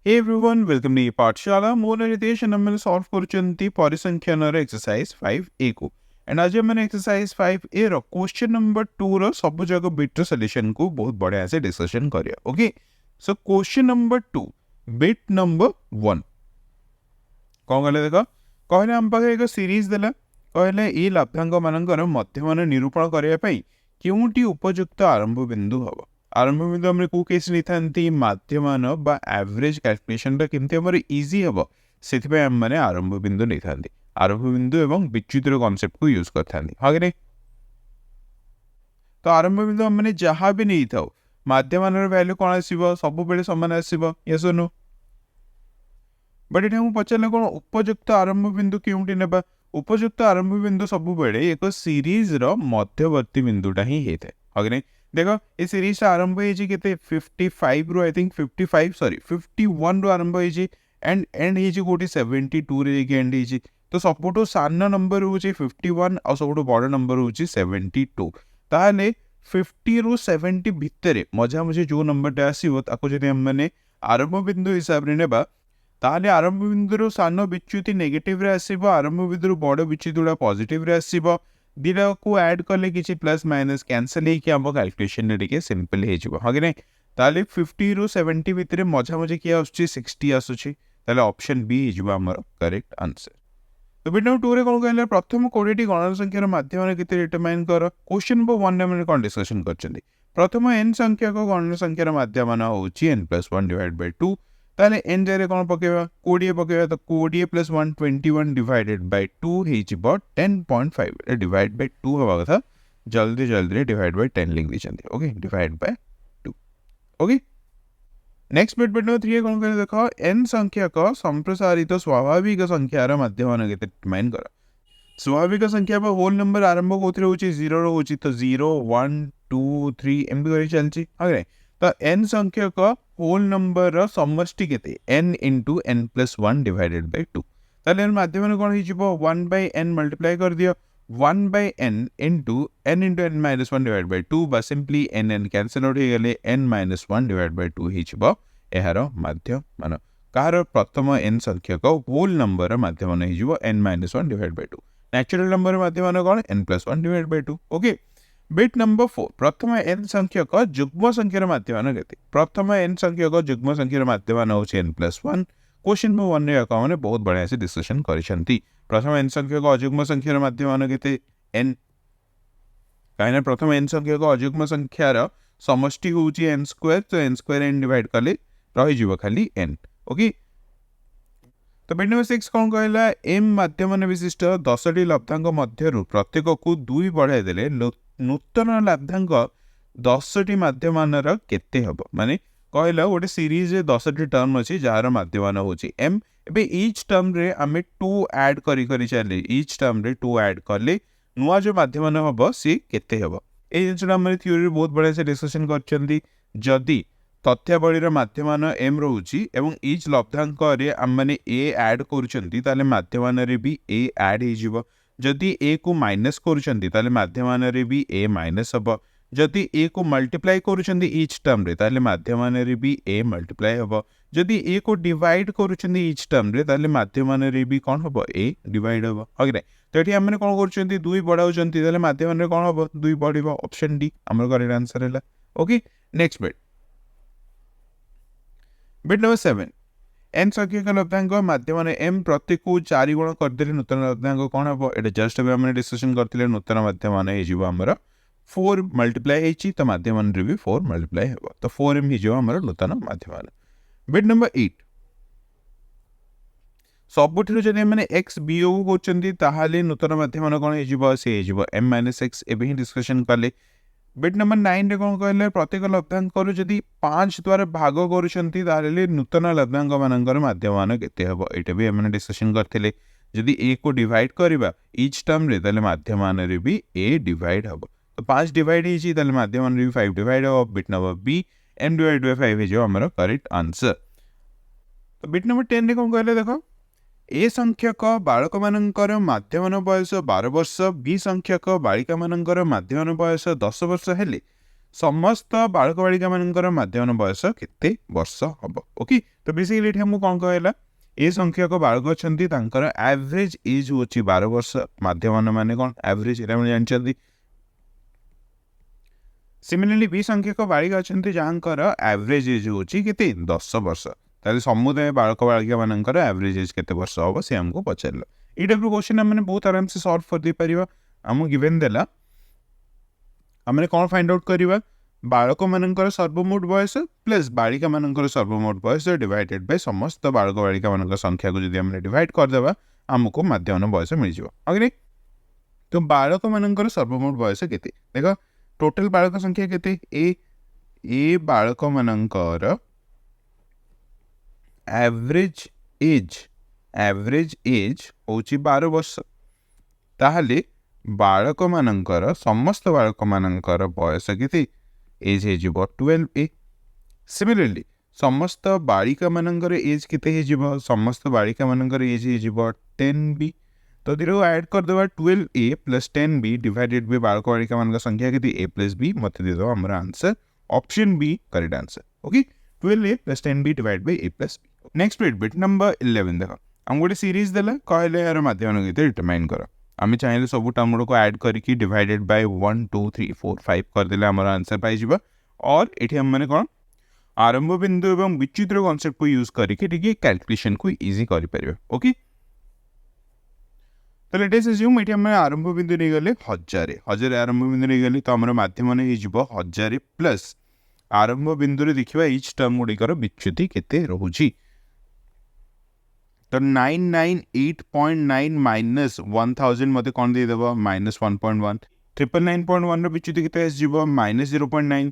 Hey everyone, welcome to पाठशाला मोर Nitesh and हमने solve करूचंती परिसंख्यानर exercise 5A को एंड आज हमने एक्सरसाइज 5A रो क्वेश्चन नंबर 2 रो सब जगह बिट रो सॉल्यूशन को बहुत बढ़िया से डिस्कशन करिया. Okay, so question number 2 bit number 1 कौन कहले देखो कहले हम पाखे एक सीरीज देला कहले ए लब्धांक मानकर मध्यमान निरूपण करिया पई केउंटी उपयुक्त आरंभ बिंदु हबो. आरंभ बिंदु हमने को केस नहीं था माध्यमान बा एवरेज कैलकुलेशन टा केमती हमर इजी हबो सेति पे हम माने आरंभ बिंदु नहीं था. आरंभ बिंदु एवं विच्युतर कांसेप्ट को यूज करथा हां कि तो आरंभ बिंदु हम माने जहां भी नहीं थाओ माध्यमान रो वैल्यू कोन आसीबो सब बेले समान आसीबो. यस और नो. बट एटा हम पचारले कोन उपयुक्त आरंभ बिंदु केउंटी नेबा. उपयुक्त आरंभ बिंदु सब बेले एक सीरीज रो मध्यवर्ती बिंदुटा ही हेते हां कि देखो ये सीरीज आरंभ होइछि केते 55 रो आई थिंक 55 सॉरी 51 रो आरंभ होइछि एंड एंड होइछि कोटी 72 रे के एंड होइछि. तो सबटो सानो नंबर होछि 51 और सबटो बड़ नंबर होछि 72. ताले 50 रो 70 भितरे मझा मझे जो नंबरटा आसीबो ताको जदि हम माने आरंभ बिंदु हिसाब रे नेबा ताले आरंभ बिंदु रो सानो विच्युति नेगेटिव रे आसीबो आरंभ बिंदु रो बड़ विच्युतिडा पॉजिटिव रे आसीबो. दिरा को ऐड करले किछि प्लस माइनस कैंसिल हे कि हम कैलकुलेशन रे के सिंपल हे जिवो हां कि नै. ताले 50 रो 70 भितरे मझा मझे कि आछी 60 आछी ताले ऑप्शन बी हे जिवो हमर करेक्ट आंसर. तो वीडियो 2 रे कोन कहले प्रथम 20 टी गणना संख्यार माध्यम केते डिटरमाइन कर. क्वेश्चन नंबर 1 रे हम कोन डिस्कशन करचंदी. प्रथम n संख्या को गणना संख्यार माध्यम होउची n+1 डिवाइड बाय 2. ताले n जारे कोन पकेबा 20 पकेबा तो 20 + 1 21 डिवाइडेड बाय 2 हे जिवो 10.5 डिवाइड बाय 2 होबा कथा जल्दी जल्दी डिवाइड बाय 10 लिख दिचंदी. Okay, divide by 2. Okay, next bit number 3 कोन करे देखो n संख्या को संप्रसारित स्वाभाविक संख्यार माध्यम केते डिटरमाइन कर. स्वाभाविक संख्या पर होल नंबर आरंभ कोथरे होची 0 रो होची तो 0 1 2 3 एमबी करी चलची हां. तो n संख्या का होल नंबर रो समष्टि केते n into n+1 divided by 2. ताले माध्यम कोन हि जिवो 1/n मल्टीप्लाई कर दियो 1/n into n into n-1 divide by 2 बा सिंपली n कैंसिल आउट हे गेले n-1 डिवाइड बाय 2 हि जिवो एहार माध्यम मान कार प्रथम n संख्या का होल नंबर माध्यम हि जिवो n-1 divide by 2. Natural number माध्यम कोन n+1 divide by 2. Okay, bit number 4 प्रथम n संख्या का युग्म संख्यार माध्यम केते. प्रथम n संख्या का युग्म संख्यार माध्यम होछि n+1. क्वेश्चन नंबर 1 रे आका माने बहुत बढ़िया से डिस्कशन करिसंती. प्रथम n संख्या का अयुग्म संख्यार माध्यम केते n. काइना प्रथम n संख्या का अयुग्म संख्यार समष्टि होछि n² तो n² n डिवाइड करले रहि जिवो खाली n. ओके, तो बिट नंबर 6 कोन कहला m माध्यम विशिष्ट 10 टी लब्धांक मध्यरु प्रत्येक को 2 बढ़ाई देले नूतन लब्धांक 10 टी माध्यमानर केते हबो. माने कहला गोटे सीरीज रे 10 टी टर्म अछि जार माध्यमान होछि m. एबे ईच टर्म रे हमें 2 ऐड करी करी चले ईच टर्म रे 2 ऐड करले नुवा जो माध्यमान हबो सी केते हबो. ए जिंसटा हम थ्योरी रे बहुत बढ़िया से डिस्कशन करचंदी. जदी तथ्यावलीर माध्यमान m रहउची एवं ईच लब्धांक रे हम माने a ऐड करूचंती ताले माध्यमान रे भी a ऐड हे जिवो. जदि a को माइनस करूचंती ताले माध्यमान रे भी a माइनस हबो. जदि a को मल्टीप्लाई करूचंती ईच टर्म रे ताले माध्यमान रे भी a मल्टीप्लाई हबो. जदि a को डिवाइड करूचंती ईच टर्म रे ताले माध्यमान रे भी कोन हबो a डिवाइड हबो. ओके, तो एठी हम माने कोन करूचंती 2 बढ़ाउचंती ताले माध्यमान रे कोन हबो 2 बढ़िबो. ऑप्शन डी हमर करेक्ट आंसर हैला. Okay, next bit number 7 n संख्या का लब्धांक माध्यम m प्रत्येक को 4 गुण कर देले नूतन लब्धांक कोन हबो. एटा जस्ट अबे हमने डिस्कशन करथिले नूतन माध्यम हे जिवो हमर 4 मल्टीप्लाई हेची तो माध्यम रे भी 4 मल्टीप्लाई हेबो तो 4m हि जिवो हमर नूतन माध्यम. बिट नंबर 8 सबुठिरो जने माने x वियोग होचंदी ताहाले नूतन माध्यम कोन हे जिवो से हे जिवो m-x. एबे हि डिस्कशन करले. बिट नंबर 9 रे कोन कहले प्रत्येक लब्धांक को जदि 5 द्वारा भाग करूछंती ताले नूतन लब्धांक मानकर माध्यमान केते हबो. एटा भी हमने डिस्कशन करथिले. जदि a को डिवाइड करबा ईच टर्म रे ताले माध्यमान रे भी a डिवाइड हबो. तो 5 डिवाइड हिची ताले माध्यमान रे भी 5 डिवाइड हबो. Bit number b m divide by 5 हे जो हमर करेक्ट आंसर. तो बिट नंबर 10 रे कोन कहले देखो ए संख्यक बालक मानकर माध्यमान बयस 12 वर्ष बी संख्यक बालिका मानकर माध्यमान बयस 10 वर्ष हेले समस्त बालक बालिका मानकर मध्यमान बयस केते वर्ष हम ओके। तो बेसिकली ये हमको कौन कहला ए संख्यक बालक अच्छी एवरेज एज हूँ 12 वर्ष मध्यमान माने कौन एवरेज जानते। सिमिलरली बी संख्यक बालिका अच्छा जहाँकर एवरेज एज हूँ केते 10 वर्ष ताले समुदाय बालक बालिका मानकर एवरेज एज केते वर्ष हम से हमको पचार ये टाइप क्वेश्चन आम बहुत आराम से सॉल्व कर दे पारिबा। आम गिवन देला आम कौन फाइंड आउट करवा बालक मानकर सर्वमोट बयस प्लस बालिका मानकर सर्वमोट बयस डिवाइडेड बाय समस्त बालक बालिका मान संख्या को जब डिवाइड करदे आमको मध्यमान बयस मिल जाए। तो बालक मानकर सर्वमोट बयस केते देख टोटल बालक संख्या केते ए बालक मानकर एवरेज एज होची 12 वर्ष ताहले बालक मानकर समस्त बालक मानकर बयस केते एज हो 12 सिमिलरली समस्त बालिका मानकर एज केते हो समस्त बालिका मानकर एज हो 10 तो दीर ऐड करदे 12a plus 10b divided by बालक बालिका मान संख्या केते a प्लस b मत दे दो हमर answer option B correct answer okay 12a plus 10b divide by a plus b। Next bit number 11 देखो हम गोटे सीरीज देला कहले यार माध्यम केते डिटरमाइन करो आम चाहिए सब टर्म गुड़ को ऐड करके डिवाइडेड बाय 1 2 3 4 5 करदे आम आंसर पाई और ये हम मैंने कौन आरंभ बिंदु एवं विचित्र कॉन्सेप्ट को यूज करके कैलकुलेशन को इजी कर पारे ओके। तो लेट अस अस्यूम ये हम आरंभ बिंदु नहीं गले 1000 आरंभ बिंदु नहीं गली तो आम मध्यम हो 1000 प्लस आरंभ बिंदु देखा इच टर्म गुड़िकर विच्युति केते रोची तो 998.9 माइनस 1000 मते कौन दे देबो माइनस 1.1 999.1 रो विच्युति केते आसजिबो माइनस 0.9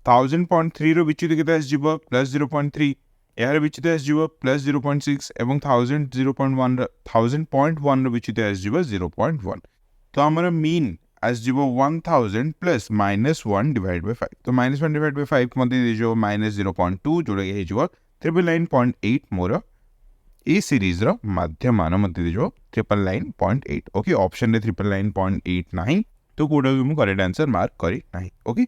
1000.3 रो विच्युति केते आसजिबो प्लस 0.3 यार विच्युति आसजिबो प्लस 0.6 एवं 1000.1 रो विच्युति आसजिबो 0.1 तो हमर मीन आसजिबो 1000 प्लस माइनस 1 डिवाइड बाय 5 तो माइनस 1 डिवाइड बाय 5 मते दिजो माइनस 0.2 जोड़ा हे जिवो 999.8 मोर ए सीरीज रो मध्यमान मत दिजो 999.8 ओके ऑप्शन रे 999.8 नाही तो कोडा भी मु करेक्ट आंसर मार्क करी नाही ओके।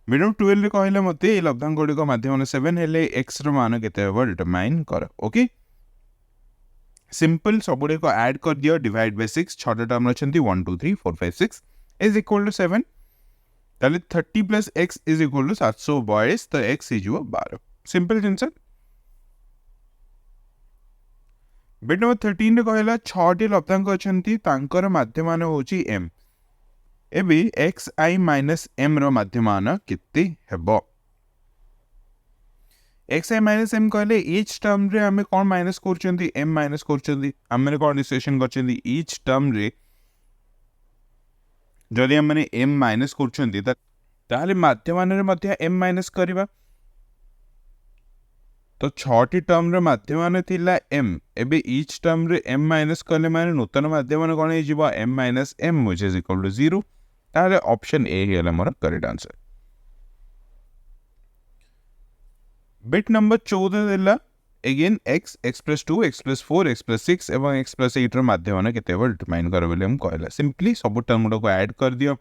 वीडियो 12 रे कहले मते ए लब्धांक गुडी को माध्यमान 7 हेले x रो मान केते हेबो डिटरमाइन कर ओके। सिंपल सबुडे को ऐड कर दियो डिवाइड बाय 6 छटा टर्म रचंती 1 2 3 4 5 6 इज इक्वल टू 7 ताले 30 plus x is equal to 722 तो x हिजो 12 सिंपल आंसर। बिट नंबर 13 रे कहला 6टी लब्धांक अछंती तांकर माध्यमान होची m एबे xi माइनस m रो माध्यमान केते हेबो xi माइनस m कहले each टर्म रे हमें कोन माइनस करचंती m माइनस करचंती हमरे कोन डिस्कशन करचंती each टर्म रे जदि हमने m माइनस करचंती ताले माध्यमान रे मध्य m माइनस करबा तो 6टी टर्म रे माध्यमान थिला m एबे each टर्म रे m माइनस करले माने नूतन माध्यमान कोन हे जिवो m minus m which is equal to 0 ताले ऑप्शन ए हेला मोर करेक्ट आंसर। बिट नंबर 14 देला again x plus 2 x plus 4 x plus 6 एवं x प्लस 8 रो माध्यमान केते हेबो डिटरमाइन कर बोले हम कहला सिंपली सब टर्म को ऐड कर दियो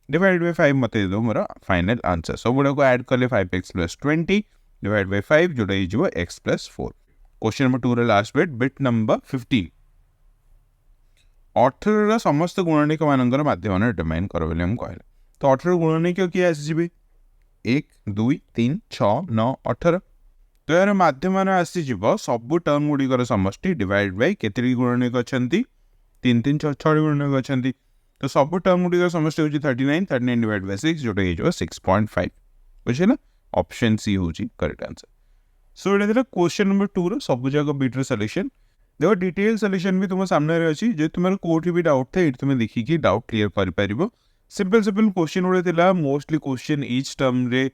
डिवाइड बाय 5 मते दो मोर फाइनल आंसर सब को ऐड करले 5x प्लस 20 डिवाइड बाय 5 जोड़ा हिजो x प्लस 4। क्वेश्चन नंबर 2 रे लास्ट बिट नंबर 15 18 रा समस्त गुणनिक मानकर माध्यमान डिटरमाइन कर बोले हम कहला तो 18 गुणनिक की आसीबे 1 2 3 6 9 18 तो यार माध्यमान आसीजिबो सब टर्म गुड़िकर समष्टि डिवाइड बाय केतरी गुणनिक अछंती 3 3 6 6 गुणनिक अछंती तो सब टर्म गुड़िकर समष्टि होची 39 डिवाइड बाय 6 जोटा हिजो 6.5 बुझिला ऑप्शन सी होची करेक्ट आंसर। सो इटा देला क्वेश्चन नंबर 2 रो सब जगह बिट रो सॉल्यूशन देखो डिटेल सॉल्यूशन भी तुम सामने रे अछि जे तुमर कोठी भी डाउट थे तुम देखि कि डाउट क्लियर कर परिबो सिंपल क्वेश्चन उडे थिला मोस्टली क्वेश्चन ईच टर्म रे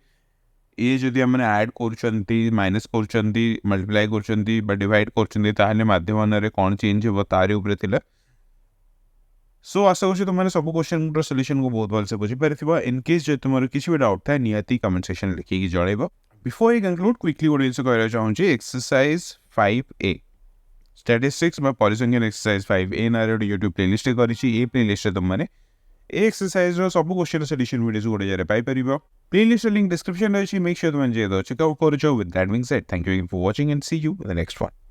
ए जदि हमने ऐड करचंती माइनस करचंती मल्टीप्लाई करचंती बा डिवाइड करचंती ताहले माध्यमान रे कोन चेंज होबो तारे ऊपर थिला। सो आशा करछि तुमने सब क्वेश्चन रो सॉल्यूशन को बहुत भल से बुझि परथिबो इन केस जे तुमर किछि भी डाउट था नियति कमेंट सेक्शन लिखि कि जळेबो। बिफोर आई कंक्लूड क्विकली गोटे जिनस कहला चाहूँ exercise 5A statistics परिसंख्यान exercise 5A ना यूट्यूब प्लेलिस्ट कर प्लेलिस्ट तुमने ए एक्सरसाइज सब क्वेश्चन सॉल्यूशन वीडियोस गोटे जगह पाई परिबो प्लेलिस्ट लिंक डिस्क्रिप्शन रे अछि मेक श्योर तुम जे चेकआउट करो with that being said thank you for watching and see you in the next one